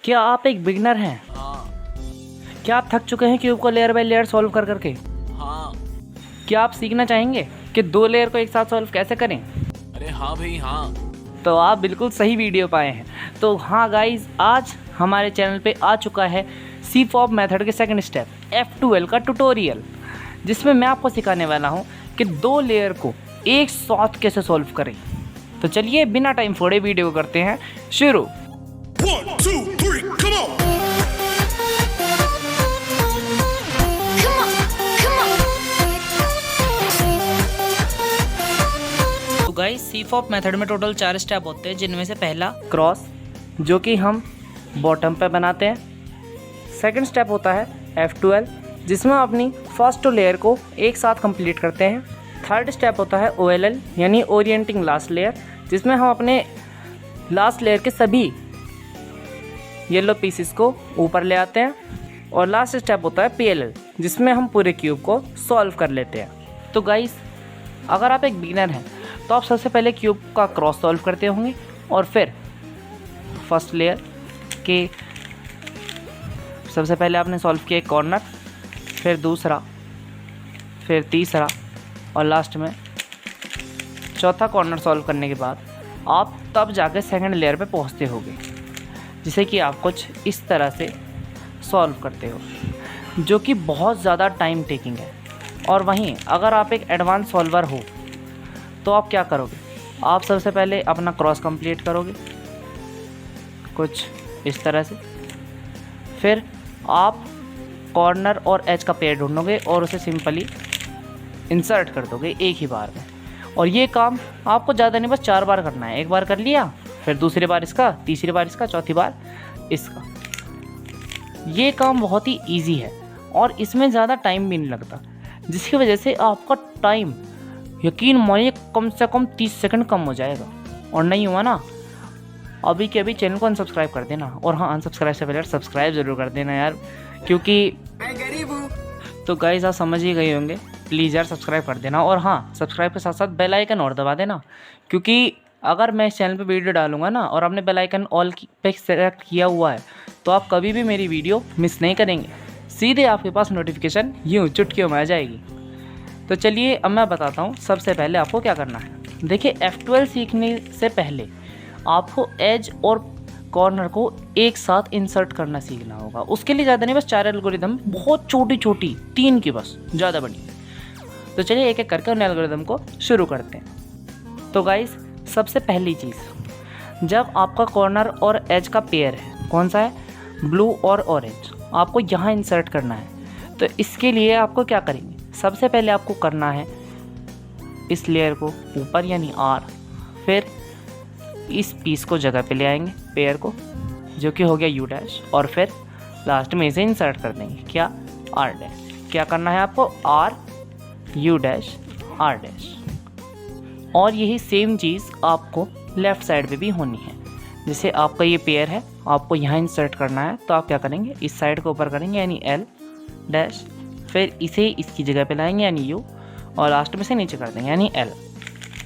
क्या आप एक बिगनर हैं? हाँ। क्या आप थक चुके हैं क्यूब को लेयर बाय लेयर सॉल्व कर करके? हाँ। क्या आप सीखना चाहेंगे कि 2 लेयर को एक साथ सॉल्व कैसे करें? अरे हाँ भाई हाँ। तो आप बिल्कुल सही वीडियो पाए हैं। तो हाँ गाइज, आज हमारे चैनल पे आ चुका है CFOP मेथड के सेकंड स्टेप F12 का ट्यूटोरियल, जिसमें मैं आपको सिखाने वाला हूँ कि 2 लेयर को एक साथ कैसे सॉल्व करें। तो चलिए बिना टाइम फोड़े वीडियो को करते हैं शुरू। 1, 2, 3, come on! तो गाइस, CFOP मेथड में टोटल 4 स्टेप होते हैं, जिनमें से पहला क्रॉस, जो कि हम बॉटम पे बनाते हैं। सेकंड स्टेप होता है F12, जिसमें हम अपनी फर्स्ट लेयर को एक साथ कंप्लीट करते हैं। थर्ड स्टेप होता है OLL यानी ओरिएंटिंग लास्ट लेयर, जिसमें हम अपने लास्ट लेयर के सभी येलो पीसेस को ऊपर ले आते हैं। और लास्ट स्टेप होता है PLL, जिसमें हम पूरे क्यूब को सॉल्व कर लेते हैं। तो गाइस, अगर आप एक बिगिनर हैं तो आप सबसे पहले क्यूब का क्रॉस सॉल्व करते होंगे, और फिर फर्स्ट लेयर के सबसे पहले आपने सॉल्व किया एक कॉर्नर, फिर दूसरा, फिर तीसरा, और लास्ट में चौथा कॉर्नर सॉल्व करने के बाद आप तब जाकर सेकंड लेयर पे पहुंचते होगे, जिसे कि आप कुछ इस तरह से सॉल्व करते हो, जो कि बहुत ज़्यादा टाइम टेकिंग है। और वहीं अगर आप एक एडवांस सॉल्वर हो तो आप क्या करोगे? आप सबसे पहले अपना क्रॉस कंप्लीट करोगे कुछ इस तरह से, फिर आप कॉर्नर और एज का पेयर ढूंढोगे और उसे सिंपली इंसर्ट कर दोगे एक ही बार में। और ये काम आपको ज़्यादा नहीं, बस 4 बार करना है। एक बार कर लिया, फिर दूसरी बार इसका, तीसरी बार इसका, चौथी बार इसका। ये काम बहुत ही इजी है और इसमें ज़्यादा टाइम भी नहीं लगता, जिसकी वजह से आपका टाइम, यकीन मानिए, कम से कम 30 सेकंड कम हो जाएगा। और नहीं हुआ ना, अभी के अभी चैनल को अनसब्सक्राइब कर देना। और हाँ, अनसब्सक्राइब से पहले सब्सक्राइब ज़रूर कर देना यार, क्योंकि मैं गरीब हूँ। तो गाइस, आप समझ ही गए होंगे, प्लीज़ यार सब्सक्राइब कर देना। और हाँ, सब्सक्राइब के साथ साथ बेल आइकन और दबा देना, क्योंकि अगर मैं इस चैनल पे वीडियो डालूंगा ना और आपने बेल आइकन ऑल पे सेलेक्ट किया हुआ है, तो आप कभी भी मेरी वीडियो मिस नहीं करेंगे। सीधे आपके पास नोटिफिकेशन यूँ चुटकियों में आ जाएगी। तो चलिए अब मैं बताता हूँ सबसे पहले आपको क्या करना है। देखिए, F12 सीखने से पहले आपको एज और कॉर्नर को एक साथ इंसर्ट करना सीखना होगा। उसके लिए ज़्यादा नहीं, बस 4 एल्गोरिदम, बहुत छोटी छोटी, 3 की बस, ज़्यादा बड़ी। तो चलिए एक एक करके उन एल्गोरिदम को शुरू करते हैं। तो गाइस, सबसे पहली चीज़, जब आपका कॉर्नर और एज का पेयर है, कौन सा है, ब्लू और ऑरेंज, आपको यहाँ इंसर्ट करना है। तो इसके लिए आपको क्या करेंगे? सबसे पहले आपको करना है इस लेयर को ऊपर यानी R, फिर इस पीस को जगह पे ले आएंगे, पेयर को, जो कि हो गया U', और फिर लास्ट में इसे इंसर्ट कर देंगे, क्या, R'। क्या करना है आपको? R, U', R'। और यही सेम चीज़ आपको लेफ़्ट साइड पे भी होनी है। जैसे आपका ये पेयर है, आपको यहाँ इंसर्ट करना है, तो आप क्या करेंगे? इस साइड को ऊपर करेंगे यानी L', फिर इसे इसकी जगह पे लाएंगे यानी U, और लास्ट में से नीचे कर देंगे यानी L।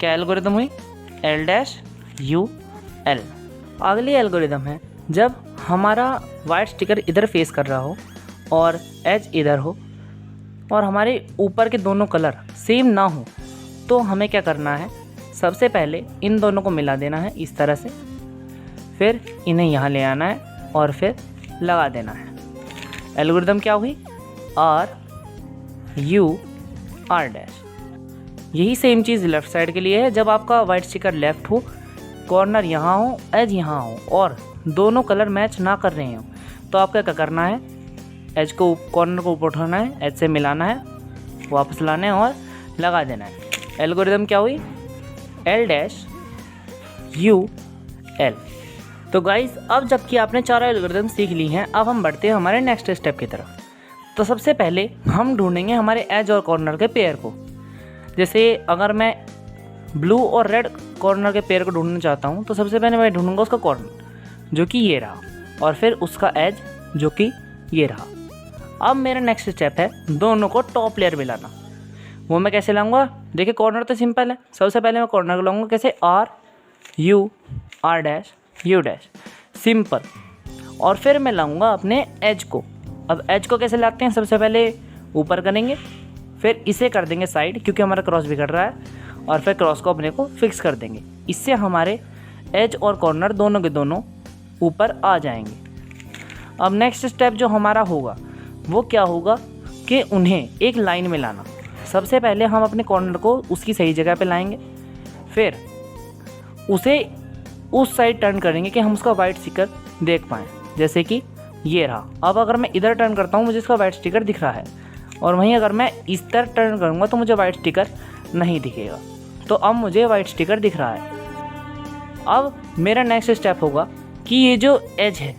क्या एल्गोरिदम हुई? L', U, L। अगली एल्गोरिदम है, जब हमारा वाइट स्टिकर इधर फेस कर रहा हो और एज इधर हो और हमारे ऊपर के दोनों कलर सेम ना हो, तो हमें क्या करना है? सबसे पहले इन दोनों को मिला देना है इस तरह से, फिर इन्हें यहाँ ले आना है और फिर लगा देना है। एल्गोरिदम क्या हुई? R, U, R'। यही सेम चीज़ लेफ़्ट साइड के लिए है। जब आपका वाइट स्टिकर लेफ़्ट हो, कॉर्नर यहाँ हो, एज यहाँ हो, और दोनों कलर मैच ना कर रहे हो, तो आपका क्या करना है? एज को, कॉर्नर को ऊपर उठाना है, एज से मिलाना है, वापस लाना है और लगा देना है। एल्गोरिदम क्या हुई? L', U, L। तो गाइस, अब जबकि आपने 4 एल्गोरिदम सीख ली हैं, अब हम बढ़ते हैं हमारे नेक्स्ट स्टेप की तरफ। तो सबसे पहले हम ढूंढेंगे हमारे एज और कॉर्नर के पेयर को। जैसे अगर मैं ब्लू और रेड कॉर्नर के पेयर को ढूंढना चाहता हूँ, तो सबसे पहले मैं ढूंढूंगा उसका कॉर्नर, जो कि ये रहा, और फिर उसका एज, जो कि ये रहा। अब मेरा नेक्स्ट स्टेप है दोनों को टॉप लेयर में लाना। वो मैं कैसे लाऊंगा? देखिए, कॉर्नर तो सिंपल है। सबसे पहले मैं कॉर्नर को लाऊंगा कैसे? R, U, R', U', simple. और फिर मैं लाऊंगा अपने एज को। अब एज को कैसे लाते हैं, सबसे पहले ऊपर करेंगे, फिर इसे कर देंगे साइड क्योंकि हमारा क्रॉस बिगड़ रहा है, और फिर क्रॉस को अपने को फिक्स कर देंगे। इससे हमारे एज और कॉर्नर दोनों के दोनों ऊपर आ जाएंगे। अब नेक्स्ट स्टेप जो हमारा होगा वो क्या होगा कि उन्हें एक लाइन में लाना। सबसे पहले हम अपने कॉर्नर को उसकी सही जगह पे लाएंगे, फिर उसे उस साइड टर्न करेंगे कि हम उसका वाइट स्टिकर देख पाएँ, जैसे कि ये रहा। अब अगर मैं इधर टर्न करता हूँ मुझे इसका वाइट स्टिकर दिख रहा है, और वहीं अगर मैं इस तरह टर्न करूँगा तो मुझे वाइट स्टिकर नहीं दिखेगा। तो अब मुझे वाइट स्टिकर दिख रहा है। अब मेरा नेक्स्ट स्टेप होगा कि ये जो एज है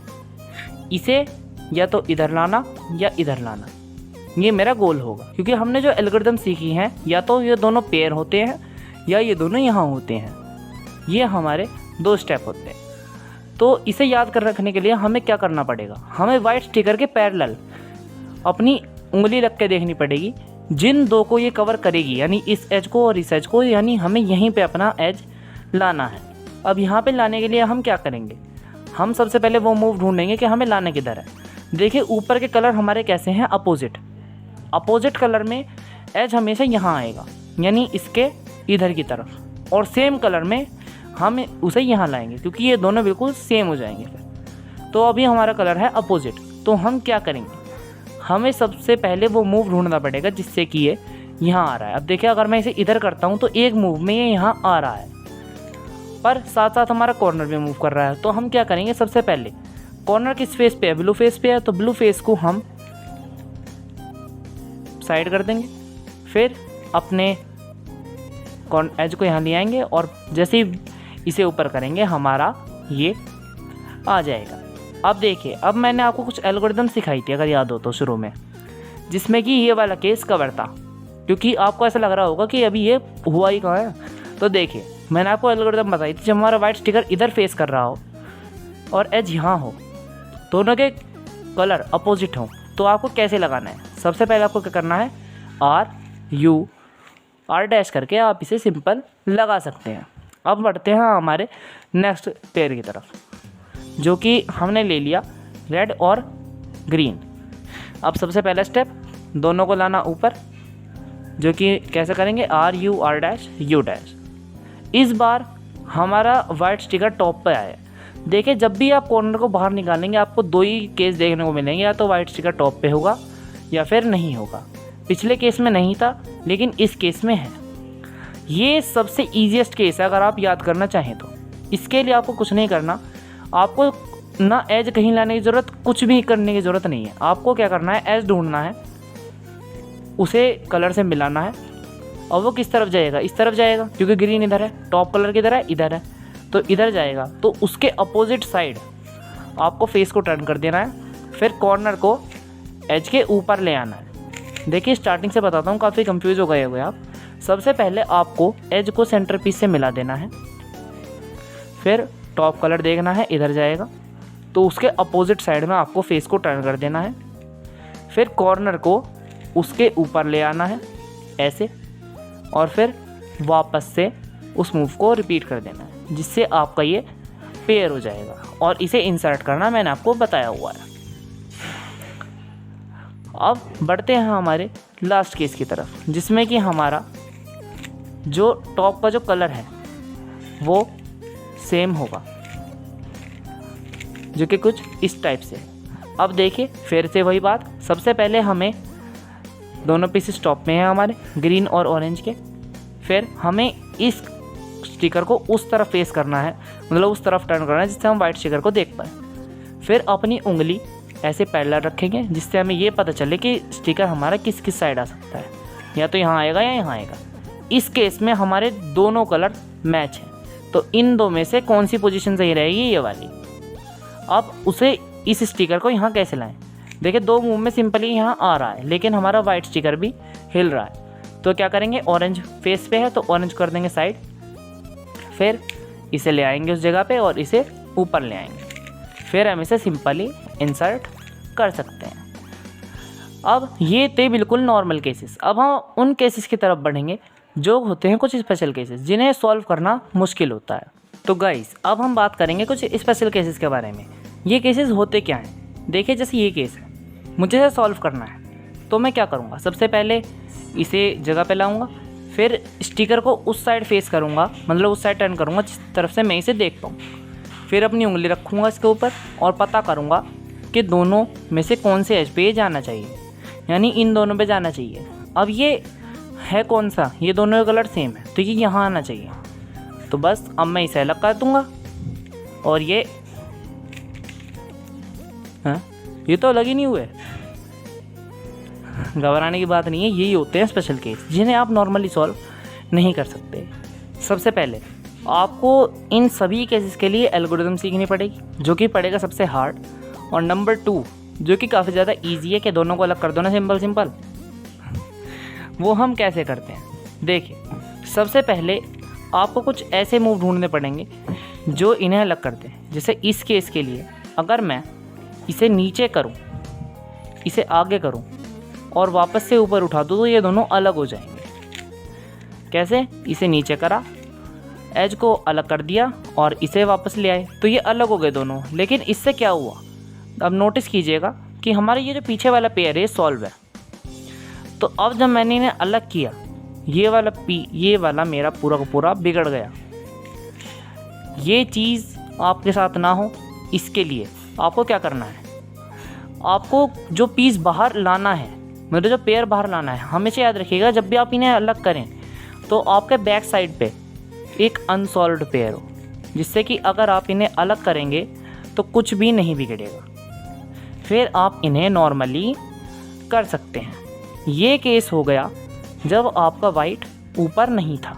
इसे या तो इधर लाना या इधर लाना, ये मेरा गोल होगा। क्योंकि हमने जो एल्गोरिथम सीखी हैं या तो ये दोनों पेयर होते हैं या ये दोनों यहाँ होते हैं, ये हमारे 2 स्टेप होते हैं। तो इसे याद कर रखने के लिए हमें क्या करना पड़ेगा, हमें वाइट स्टिकर के पैरेलल अपनी उंगली रख के देखनी पड़ेगी जिन 2 को ये कवर करेगी, यानी इस एज को और इस एज को, यानी हमें यहीं पे अपना एज लाना है। अब यहाँ पे लाने के लिए हम क्या करेंगे, हम सबसे पहले वो मूव ढूंढेंगे कि हमें लाना किधर है। देखिए ऊपर के कलर हमारे कैसे हैं, अपोजिट कलर में एज हमेशा यहाँ आएगा, यानी इसके इधर की तरफ, और सेम कलर में हम उसे यहाँ लाएंगे क्योंकि ये दोनों बिल्कुल सेम हो जाएंगे फिर। तो अभी हमारा कलर है अपोजिट, तो हम क्या करेंगे, हमें सबसे पहले वो मूव ढूंढना पड़ेगा जिससे कि ये यहाँ आ रहा है। अब देखिए अगर मैं इसे इधर करता हूँ तो एक मूव में ये यहाँ आ रहा है, पर साथ साथ हमारा कॉर्नर भी मूव कर रहा है। तो हम क्या करेंगे, सबसे पहले कॉर्नर किस फेस पे है, ब्लू फेस पे है, तो ब्लू फेस को हम साइड कर देंगे, फिर अपने एज को यहाँ ले आएंगे और जैसे ही इसे ऊपर करेंगे हमारा ये आ जाएगा। अब देखिए, अब मैंने आपको कुछ एल्गोरिथम सिखाई थी अगर याद हो तो शुरू में, जिसमें कि ये वाला केस कवर था, क्योंकि आपको ऐसा लग रहा होगा कि अभी ये हुआ ही कहाँ है। तो देखिए मैंने आपको एल्गोरिथम बताई थी, जब हमारा वाइट स्टिकर इधर फेस कर रहा हो और एज यहाँ हो, दोनों के कलर अपोजिट हों, तो आपको कैसे लगाना है। सबसे पहले आपको क्या करना है, R डैश करके आप इसे सिंपल लगा सकते हैं। अब बढ़ते हैं हमारे नेक्स्ट पेयर की तरफ, जो कि हमने ले लिया रेड और ग्रीन। अब सबसे पहला स्टेप दोनों को लाना ऊपर, जो कि कैसे करेंगे, R डैश U डैश। इस बार हमारा वाइट स्टिकर टॉप पे आया। देखिए जब भी आप कॉर्नर को बाहर निकालेंगे आपको 2 ही केस देखने को मिलेंगे, या तो वाइट स्टिकर टॉप पे होगा या फिर नहीं होगा। पिछले केस में नहीं था लेकिन इस केस में है। ये सबसे ईजीएस्ट केस है अगर आप याद करना चाहें तो। इसके लिए आपको कुछ नहीं करना, आपको ना एज कहीं लाने की ज़रूरत, कुछ भी करने की ज़रूरत नहीं है। आपको क्या करना है, एज ढूंढना है, उसे कलर से मिलाना है, और वो किस तरफ जाएगा, इस तरफ जाएगा क्योंकि ग्रीन इधर है, टॉप कलर किधर है, इधर है, तो इधर जाएगा। तो उसके अपोजिट साइड आपको फेस को टर्न कर देना है, फिर कॉर्नर को एज के ऊपर ले आना है। देखिए स्टार्टिंग से बताता हूँ, काफ़ी कंफ्यूज हो गए होंगे आप। सबसे पहले आपको एज को सेंटर पीस से मिला देना है, फिर टॉप कलर देखना है, इधर जाएगा, तो उसके अपोजिट साइड में आपको फेस को टर्न कर देना है, फिर कॉर्नर को उसके ऊपर ले आना है ऐसे, और फिर वापस से उस मूव को रिपीट कर देना है, जिससे आपका ये पेयर हो जाएगा। और इसे इंसर्ट करना मैंने आपको बताया हुआ है। अब बढ़ते हैं हमारे लास्ट केस की तरफ, जिसमें कि हमारा जो टॉप का जो कलर है वो सेम होगा, जो कि कुछ इस टाइप से। अब देखिए फिर से वही बात, सबसे पहले हमें दोनों पीसेस टॉप में हैं हमारे, ग्रीन और ऑरेंज के, फिर हमें इस स्टिकर को उस तरफ फेस करना है, मतलब उस तरफ टर्न करना है जिससे हम वाइट स्टिकर को देख पाएँ। फिर अपनी उंगली ऐसे पैरेलल रखेंगे जिससे हमें ये पता चले कि स्टिकर हमारा किस किस साइड आ सकता है, या तो यहाँ आएगा या यहाँ आएगा। इस केस में हमारे दोनों कलर मैच हैं, तो इन 2 में से कौन सी पोजीशन सही रहेगी, ये वाली। अब उसे इस स्टिकर को यहाँ कैसे लाएं, देखिए 2 मूव में सिंपली यहाँ आ रहा है, लेकिन हमारा वाइट स्टिकर भी हिल रहा है। तो क्या करेंगे, ऑरेंज फेस पे है तो ऑरेंज कर देंगे साइड, फिर इसे ले आएंगे उस जगह पे और इसे ऊपर ले आएंगे, फिर हम इसे सिंपली इंसर्ट कर सकते हैं। अब ये थे बिल्कुल नॉर्मल केसेस। अब हम उन केसेस की तरफ बढ़ेंगे जो होते हैं कुछ स्पेशल केसेस, जिन्हें सॉल्व करना मुश्किल होता है। तो गाइस अब हम बात करेंगे कुछ स्पेशल केसेस के बारे में, ये केसेस होते क्या हैं, देखिए जैसे ये केस है, मुझे इसे सॉल्व करना है, तो मैं क्या करूँगा, सबसे पहले इसे जगह पे लाऊंगा, फिर स्टिकर को उस साइड फेस करूँगा, मतलब उस साइड टर्न करूँगा जिस तरफ से मैं इसे देख पाऊँ। फिर अपनी उंगली रखूँगा इसके ऊपर और पता करूँगा कि दोनों में से कौन से एज पे ये जाना चाहिए, यानी इन दोनों पे जाना चाहिए। अब ये है कौन सा, ये दोनों का कलर सेम है तो ये यहाँ आना चाहिए। तो बस अब मैं इसे अलग कर दूँगा और ये तो अलग ही नहीं हुए। घबराने की बात नहीं है, यही होते हैं स्पेशल केस जिन्हें आप नॉर्मली सॉल्व नहीं कर सकते। सबसे पहले आपको इन सभी केसेस के लिए एल्गोरिथम सीखनी पड़ेगी, जो कि पड़ेगा सबसे हार्ड, और नंबर 2 जो कि काफ़ी ज़्यादा ईजी है कि दोनों को अलग कर दो ना, सिंपल। वो हम कैसे करते हैं, देखिए सबसे पहले आपको कुछ ऐसे मूव ढूंढने पड़ेंगे जो इन्हें अलग करते हैं। जैसे इस केस के लिए अगर मैं इसे नीचे करूं, इसे आगे करूं और वापस से ऊपर उठा दूं तो ये दोनों अलग हो जाएंगे। कैसे, इसे नीचे करा, एज को अलग कर दिया और इसे वापस ले आए तो ये अलग हो गए दोनों। लेकिन इससे क्या हुआ, अब नोटिस कीजिएगा कि हमारे ये जो पीछे वाला पेयर है सॉल्व है। तो अब जब मैंने इन्हें अलग किया, ये वाला मेरा पूरा का पूरा बिगड़ गया। ये चीज़ आपके साथ ना हो, इसके लिए आपको क्या करना है, आपको जो पीस बाहर लाना है, मतलब जो पेयर बाहर लाना है, हमेशा याद रखिएगा जब भी आप इन्हें अलग करें तो आपके बैक साइड पे एक अनसॉल्व्ड पेयर हो, जिससे कि अगर आप इन्हें अलग करेंगे तो कुछ भी नहीं बिगड़ेगा। फिर आप इन्हें नॉर्मली कर सकते हैं। ये केस हो गया जब आपका वाइट ऊपर नहीं था।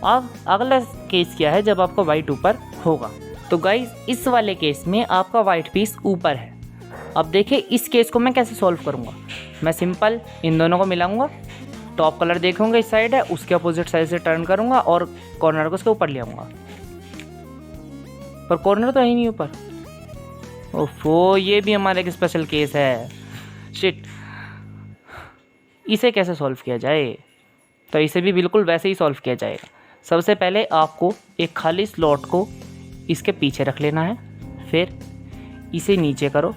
अब अगला केस क्या है, जब आपका वाइट ऊपर होगा। तो गाइस इस वाले केस में आपका वाइट पीस ऊपर है। अब देखिए इस केस को मैं कैसे सॉल्व करूँगा। मैं सिंपल इन दोनों को मिलाऊंगा, टॉप कलर देखूंगा इस साइड है, उसके अपोजिट साइड से टर्न करूँगा और कॉर्नर को उसके ऊपर ले आऊँगा। पर कॉर्नर तो है ही नहीं ऊपर। ओफो, ये भी हमारा एक स्पेशल केस है। शिट, इसे कैसे सॉल्व किया जाए, तो इसे भी बिल्कुल वैसे ही सॉल्व किया जाएगा। सबसे पहले आपको एक खाली स्लॉट को इसके पीछे रख लेना है, फिर इसे नीचे करो,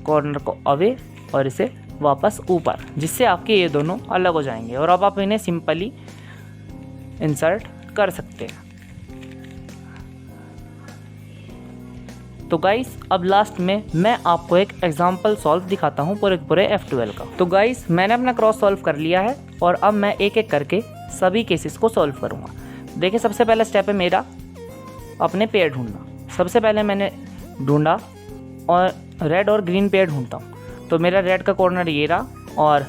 कॉर्नर को अवे और इसे वापस ऊपर, जिससे आपके ये दोनों अलग हो जाएंगे और अब आप इन्हें सिंपली इंसर्ट कर सकते हैं। तो गाइस अब लास्ट में मैं आपको एक एग्जांपल सॉल्व दिखाता हूँ पूरे F12 का। तो गाइस मैंने अपना क्रॉस सॉल्व कर लिया है और अब मैं एक एक करके सभी केसेस को सॉल्व करूँगा। देखिए सबसे पहला स्टेप है मेरा अपने पेयर ढूंढना। सबसे पहले मैंने ढूंढा और रेड और ग्रीन पेयर ढूंढता हूँ। तो मेरा रेड का कॉर्नर ये रहा और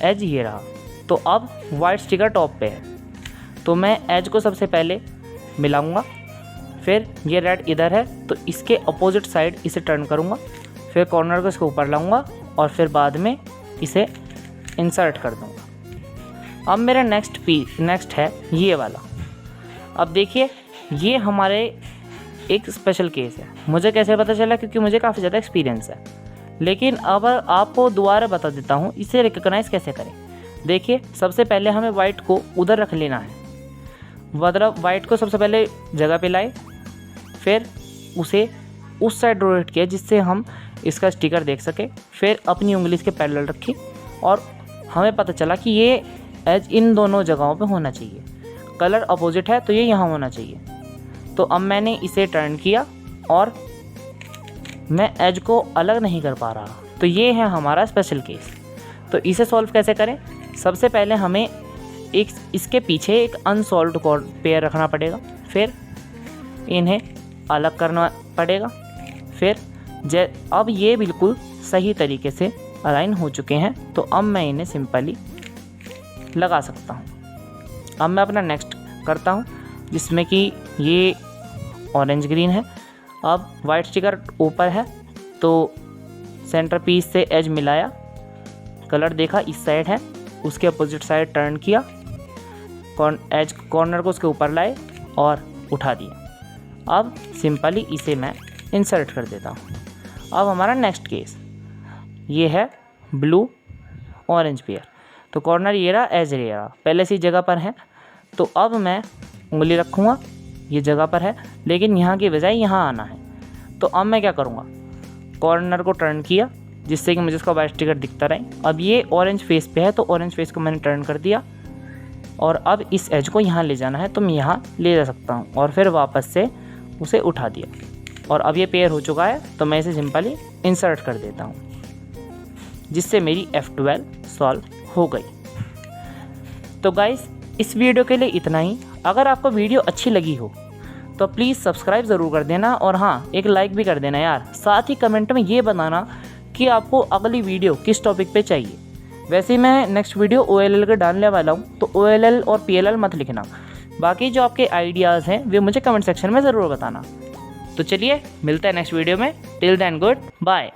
एज ये रहा। तो अब वाइट स्टिकर टॉप पे है, तो मैं एज को सबसे पहले मिलाऊंगा, फिर ये रेड इधर है तो इसके अपोजिट साइड इसे टर्न करूँगा, फिर कॉर्नर को इसके ऊपर लाऊंगा और फिर बाद में इसे इंसर्ट कर दूँगा। अब मेरा नेक्स्ट है ये वाला। अब देखिए ये हमारे एक स्पेशल केस है। मुझे कैसे पता चला, क्योंकि मुझे काफ़ी ज़्यादा एक्सपीरियंस है। लेकिन अब आपको दोबारा बता देता हूँ इसे रिकॉग्नाइज़ कैसे करें। देखिए सबसे पहले हमें वाइट को उधर रख लेना है, मतलब वाइट को सबसे पहले जगह पे लाए, फिर उसे उस साइड रोटेट किया जिससे हम इसका स्टिकर देख सके, फिर अपनी उंगली इसके पैरेलल रखी और हमें पता चला कि ये एज इन दोनों जगहों पे होना चाहिए। कलर अपोजिट है तो ये यहाँ होना चाहिए। तो अब मैंने इसे टर्न किया और मैं एज को अलग नहीं कर पा रहा। तो ये है हमारा स्पेशल केस। तो इसे सॉल्व कैसे करें, सबसे पहले हमें इसके पीछे एक अनसॉल्व्ड पेयर रखना पड़ेगा, फिर इन्हें अलग करना पड़ेगा, फिर अब ये बिल्कुल सही तरीके से अलाइन हो चुके हैं तो अब मैं इन्हें सिंपली लगा सकता हूँ। अब मैं अपना नेक्स्ट करता हूँ जिसमें कि ये ऑरेंज ग्रीन है। अब वाइट स्टिकर ऊपर है तो सेंटर पीस से एज मिलाया, कलर देखा इस साइड है, उसके अपोजिट साइड टर्न किया, एज कॉर्नर को उसके ऊपर लाए और उठा दिया। अब सिंपली इसे मैं इंसर्ट कर देता हूँ। अब हमारा नेक्स्ट केस ये है ब्लू ऑरेंज पेयर। तो कॉर्नर ये रहा, एज ये रहा, पहले से जगह पर है। तो अब मैं उंगली रखूँगा, ये जगह पर है लेकिन यहाँ की बजाय यहाँ आना है। तो अब मैं क्या करूँगा, कॉर्नर को टर्न किया जिससे कि मुझे इसका वाइट स्टिकर दिखता रहे। अब ये ऑरेंज फेस पे है तो ऑरेंज फेस को मैंने टर्न कर दिया और अब इस एज को यहाँ ले जाना है तो मैं यहाँ ले जा सकता हूँ और फिर वापस से उसे उठा दिया और अब ये पेयर हो चुका है तो मैं इसे सिंपली इंसर्ट कर देता हूँ जिससे मेरी F12 सॉल्व हो गई। तो गाइस इस वीडियो के लिए इतना ही। अगर आपको वीडियो अच्छी लगी हो तो प्लीज़ सब्सक्राइब ज़रूर कर देना और हाँ एक लाइक भी कर देना यार। साथ ही कमेंट में ये बताना कि आपको अगली वीडियो किस टॉपिक पे चाहिए। वैसे ही मैं नेक्स्ट वीडियो OLL के डालने वाला हूँ तो OLL और PLL मत लिखना, बाकी जो आपके आइडियाज़ हैं वे मुझे कमेंट सेक्शन में ज़रूर बताना। तो चलिए मिलते हैं नेक्स्ट वीडियो में। Till then good bye.